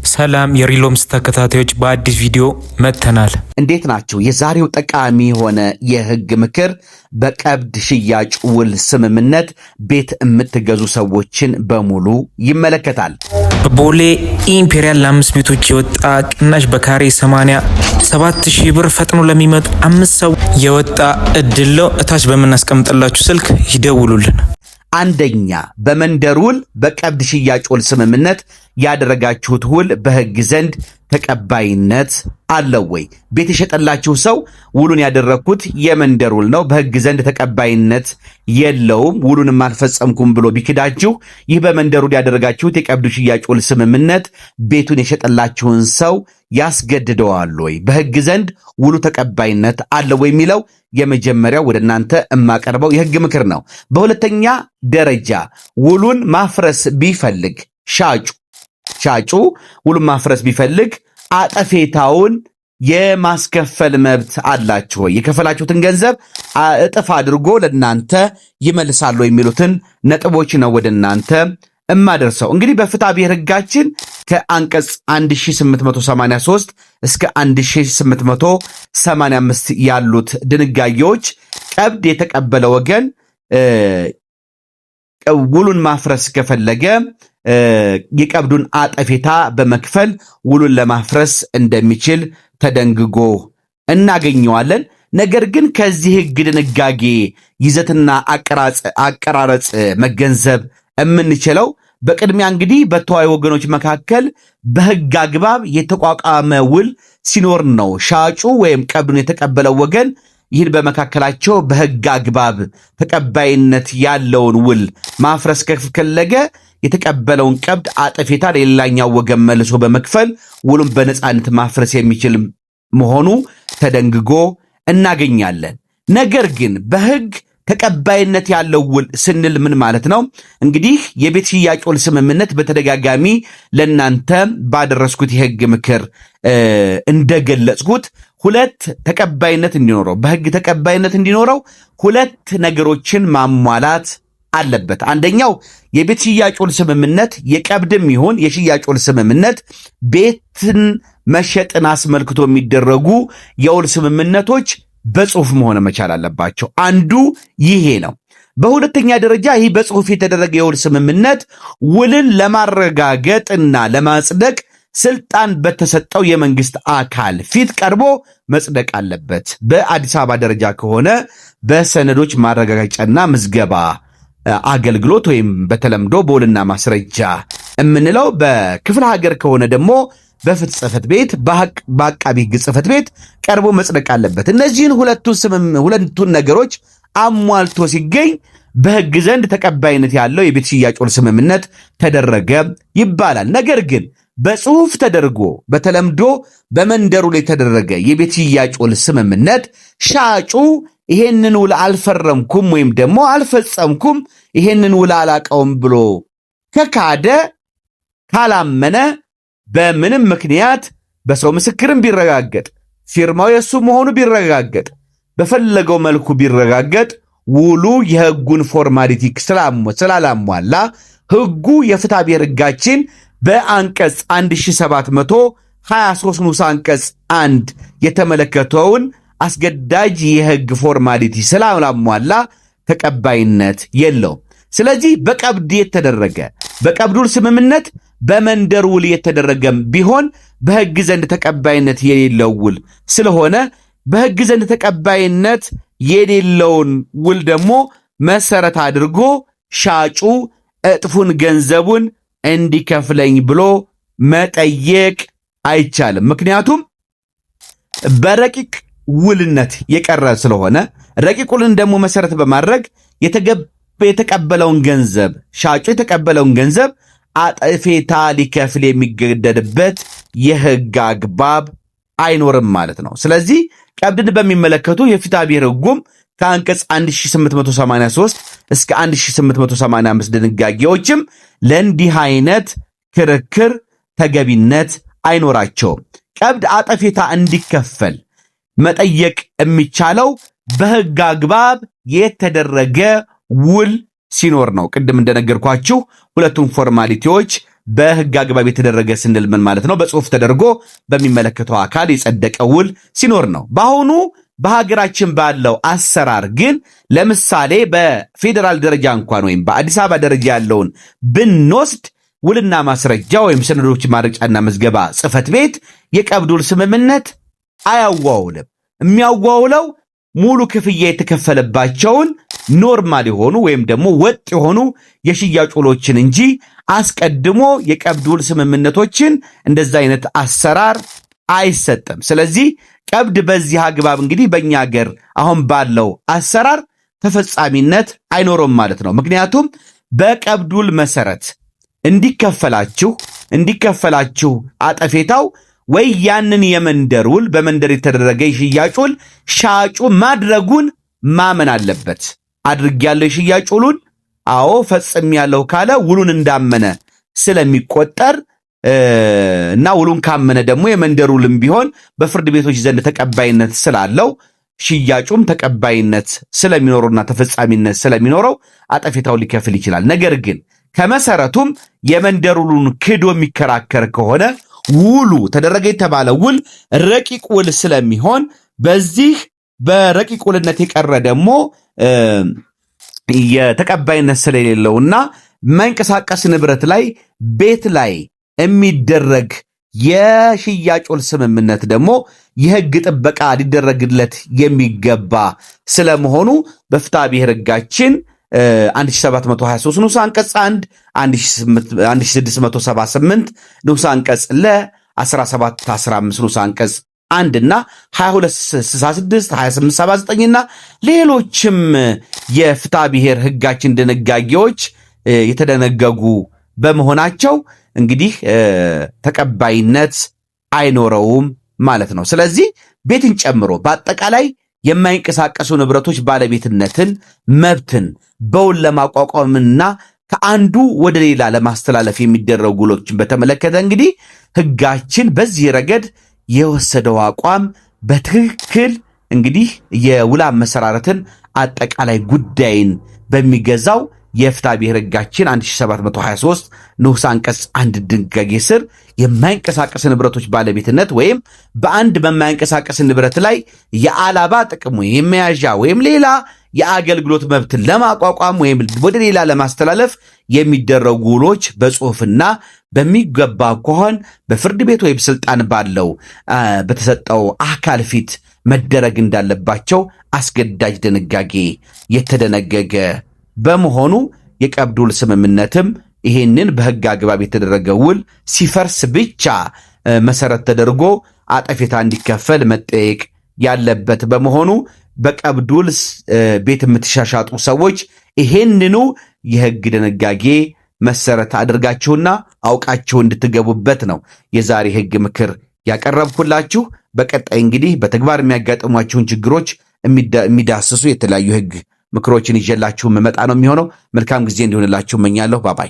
ሰላም የሪሎምስ ተከታታዮች በአዲስ ቪዲዮ መጥተናል። እንዴት ናችሁ? የዛሬው ጠቃሚ የሆነ የህግ ምክር በቀብድ ሽያጭ ውል ስምምነት ቤት የምትገዙ ሰዎችን በሙሉ ይመለከታል። በቦሌ ኢምፔሪያል ለ5 ቤቶች የወጣ ቅናሽ በካሬ 87,000 ብር ፈጥኖ ለሚመጡ 5 ሰው የወጣ እድል ነው። እታች በምናስቀምጥላችሁ ስልክ ይደውሉልን። አንደኛ፣ በመንደር ውል በቀብድ ሽያጭ ውል ስምምነት ያደረጋችሁት ውል በህግ ዘንድ ተቀባይነት አለው ወይ? ቤት የሸጠላችሁ ሰው ውሉን ያደረኩት የመንደር ውል ነው፣ በህግ ዘንድ ተቀባይነት የለውም፣ ውሉንም አልፈጸምኩም ብሎ ቢክዳችሁ ይህ በመንደር ውል ያደረጋችሁት የቀብድ ሽያጭ ውል ስምምነት ቤቱን የሸጠላችሁን ሰው ያስገድደዋል ወይ? በህግ ዘንድ ውሉ ተቀባይነት አለው ወይ የሚለው የመጀመሪያው ወደ እናንተ የማቀርበው የህግ ምክር ነው። በሁለተኛ ደረጃ ውሉን ማፍረስ ቢፈልግ ሻጩ ውሉን ማፍረስ ቢፈልግ አጠፌታውን የማስከፈል መብት አላችሁ ወይ? የከፈላችሁትን ገንዘብ እጥፍ አድርጎ ለእናንተ ይመልሳሉ የሚሉትን ነጥቦች ነው ወደ እናንተ እማደርሰው። እንግዲህ በፍትሐ ብሔር ህጋችን ከአንቀጽ 1883 እስከ 1885 ያሉት ድንጋጌዎች ቀብድ የተቀበለ ወገን ውሉን ማፍረስ ከፈለገ የቀብዱን አጠፌታ በመክፈል ውሉን ለማፍረስ እንደሚችል ተደንግጎ እናገኘዋለን። ነገር ግን ከዚህ ህግ ድንጋጌ ይዘትና አቀራረጽ መገንዘብ የምንችለው በቅድሚያ እንግዲህ በተዋይ ወገኖች መካከል በህግ አግባብ የተቋቋመ ውል ሲኖር ነው። ሻጩ ወይም ቀብዱን የተቀበለው ወገን ይህን በመካከላቸው በህግ አግባብ ተቀባይነት ያለውን ውል ማፍረስ ከፈለገ የተቀበለውን ቀብድ አጠፌታ ለሌላኛው ወገን መልሶ በመክፈል ውሉን በነፃነት ማፍረስ የሚችል መሆኑ ተደንግጎ እናገኛለን። ነገር ግን በህግ ተቀባይነት ያለው ውል ስንል ምን ማለት ነው? እንግዲህ የቤት ሽያጭ ውል ስምምነት በተደጋጋሚ ለእናንተ ባደረስኩት የህግ ምክር እንደገለጽኩት ሁለት ተቀባይነት እንዲኖረው በህግ ተቀባይነት እንዲኖረው ሁለት ነገሮችን ማሟላት አለበት። አንደኛው የቤት ሽያጭ ውል ስምምነት የቀብድም ይሁን የሽያጭ ውል ስምምነት ቤትን መሸጥን አስመልክቶ የሚደረጉ የውል ስምምነቶች በጽሁፍ መሆን መቻል አለባቸው። አንዱ ይሄ ነው። በሁለተኛ ደረጃ ይህ በጽሁፍ የተደረገ የውል ስምምነት ውልን ለማረጋገጥና ለማጽደቅ ስልጣን በተሰጠው የመንግስት አካል ፊት ቀርቦ መጽደቅ አለበት። በአዲስ አበባ ደረጃ ከሆነ በሰነዶች ማረጋገጫና ምዝገባ አገልግሎት ወይም በተለምዶ በውልና ማስረጃ የምንለው፣ በክፍለ ሀገር ከሆነ ደግሞ በፍትህ ጽሕፈት ቤት በአቃቢ ሕግ ጽሕፈት ቤት ቀርቦ መጽደቅ አለበት። እነዚህን ሁለቱን ነገሮች አሟልቶ ሲገኝ በሕግ ዘንድ ተቀባይነት ያለው የቤት ሽያጭ ውል ስምምነት ተደረገ ይባላል። ነገር ግን በጽሁፍ ተደርጎ በተለምዶ በመንደሩ ላይ የተደረገ የቤት ሽያጭ ውል ስምምነት ሻጩ ይሄንን ውል አልፈረምኩም ወይም ደግሞ አልፈጸምኩም፣ ይሄንን ውል አላቀውም ብሎ ከካደ ካላመነ በምንም ምክንያት በሰው ምስክርም ቢረጋገጥ ፊርማው የሱ መሆኑ ቢረጋገጥ በፈለገው መልኩ ቢረጋገጥ ውሉ የህጉን ፎርማሊቲ ስላላሟላ ህጉ የፍትሐ ብሔር ህጋችን በአንቀጽ 1723 ንዑስ አንቀጽ 1 የተመለከተውን አስገዳጅ የህግ ፎርማሊቲ ስላላሟላ ተቀባይነት የለውም። ስለዚህ በቀብድ የተደረገ በቀብድ ውል ስምምነት በመንደር ውል የተደረገም ቢሆን በህግ ዘንድ ተቀባይነት የሌለው ውል ስለሆነ በህግ ዘንድ ተቀባይነት የሌለውን ውል ደግሞ መሰረት አድርጎ ሻጩ እጥፉን ገንዘቡን እንዲከፍለኝ ብሎ መጠየቅ አይቻልም። ምክንያቱም በረቂቅ ውልነት የቀረ ስለሆነ ረቂቅ ውልን ደግሞ መሰረት በማድረግ የተቀበለውን ገንዘብ ሻጩ የተቀበለውን ገንዘብ አጠፌታ ሊከፍል የሚገደድበት የህግ አግባብ አይኖርም ማለት ነው። ስለዚህ ቀብድን በሚመለከቱ የፍትሐ ብሔር ህጉም ከአንቀጽ 1883 እስከ 1885 ድንጋጌዎችም ለእንዲህ አይነት ክርክር ተገቢነት አይኖራቸውም። ቀብድ አጠፌታ እንዲከፈል መጠየቅ የሚቻለው በህግ አግባብ የተደረገ ውል ሲኖር ነው። ቅድም እንደነገርኳችሁ ሁለቱም ፎርማሊቲዎች በህግ አግባብ የተደረገ ስንል ምን ማለት ነው? በጽሁፍ ተደርጎ በሚመለከተው አካል የጸደቀ ውል ሲኖር ነው። በአሁኑ በሀገራችን ባለው አሰራር ግን ለምሳሌ በፌዴራል ደረጃ እንኳን ወይም በአዲስ አበባ ደረጃ ያለውን ብንወስድ ውልና ማስረጃ ወይም ሰነዶች ማረጋገጫና ምዝገባ ጽሕፈት ቤት የቀብድ ውል ስምምነት አያዋውልም። የሚያዋውለው ሙሉ ክፍያ የተከፈለባቸውን ኖርማል የሆኑ ወይም ደግሞ ወጥ የሆኑ የሽያጭ ውሎችን እንጂ አስቀድሞ የቀብድ ውል ስምምነቶችን እንደዛ አይነት አሰራር አይሰጥም። ስለዚህ ቀብድ በዚህ አግባብ እንግዲህ በእኛ ሀገር አሁን ባለው አሰራር ተፈጻሚነት አይኖረውም ማለት ነው። ምክንያቱም በቀብድ ውል መሰረት እንዲከፈላችሁ አጠፌታው ወይ ያንን የመንደር ውል በመንደር የተደረገ የሽያጭ ውል ሻጩ ማድረጉን ማመን አለበት። አድርጌያለሁ የሽያጭ ውሉን፣ አዎ ፈጽሜያለሁ ካለ ውሉን እንዳመነ ስለሚቆጠር እና ውሉን ካመነ ደግሞ የመንደር ውልም ቢሆን በፍርድ ቤቶች ዘንድ ተቀባይነት ስላለው ሽያጩም ተቀባይነት ስለሚኖረውና ተፈጻሚነት ስለሚኖረው አጠፌታው ሊከፍል ይችላል። ነገር ግን ከመሰረቱም የመንደር ውሉን ክዶ የሚከራከር ከሆነ ውሉ ተደረገ የተባለ ውል ረቂቅ ውል ስለሚሆን በዚህ በረቂቅ ውልነት የቀረ ደግሞ የተቀባይነት ስለሌለውና መንቀሳቀስ ንብረት ላይ ቤት ላይ የሚደረግ የሽያጭ ውል ስምምነት ደግሞ የሕግ ጥበቃ ሊደረግለት የሚገባ ስለመሆኑ በፍትሐ ብሔር ሕጋችን 1723 ንዑስ አንቀጽ 1 1678 ንዑስ አንቀጽ ለ1715 ንዑስ አንቀጽ 1 እና 2266 2879 እና ሌሎችም የፍትሐ ብሔር ሕጋችን ድንጋጌዎች የተደነገጉ በመሆናቸው እንግዲህ ተቀባይነት አይኖረውም ማለት ነው። ስለዚህ ቤትን ጨምሮ በአጠቃላይ የማይንቀሳቀሱ ንብረቶች ባለቤትነትን መብትን በውል ለማቋቋምና ከአንዱ ወደ ሌላ ለማስተላለፍ የሚደረጉ ውሎችን በተመለከተ እንግዲህ ሕጋችን በዚህ ረገድ የወሰደው አቋም በትክክል እንግዲህ የውል አመሰራረትን አጠቃላይ ጉዳይን በሚገዛው የፍትሐ ብሔር ሕጋችን 1723 ንዑስ አንቀጽ 1 ድንጋጌ ስር የማይንቀሳቀስ ንብረቶች ባለቤትነት ወይም በአንድ በማይንቀሳቀስ ንብረት ላይ የአላባ ጥቅም ወይም መያዣ ወይም ሌላ የአገልግሎት መብትን ለማቋቋም ወይም ወደ ሌላ ለማስተላለፍ የሚደረጉ ውሎች በጽሁፍና በሚገባ ከሆን በፍርድ ቤት ወይም ስልጣን ባለው በተሰጠው አካል ፊት መደረግ እንዳለባቸው አስገዳጅ ድንጋጌ የተደነገገ በመሆኑ የቀብድ ውል ስምምነትም ይሄንን በሕግ አግባብ የተደረገ ውል ሲፈርስ ብቻ መሰረት ተደርጎ አጠፌታ እንዲከፈል መጠየቅ ያለበት በመሆኑ በቀብድ ውል ቤት የምትሻሻጡ ሰዎች ይሄንኑ የሕግ ድንጋጌ መሰረት አድርጋችሁና አውቃችሁ እንድትገቡበት ነው የዛሬ ሕግ ምክር ያቀረብኩላችሁ። በቀጣይ እንግዲህ በተግባር የሚያጋጥሟችሁን ችግሮች የሚዳስሱ የተለያዩ ሕግ ምክሮችን ይዤላችሁ መመጣ ነው የሚሆነው። መልካም ጊዜ እንዲሆንላችሁ እመኛለሁ። ባባይ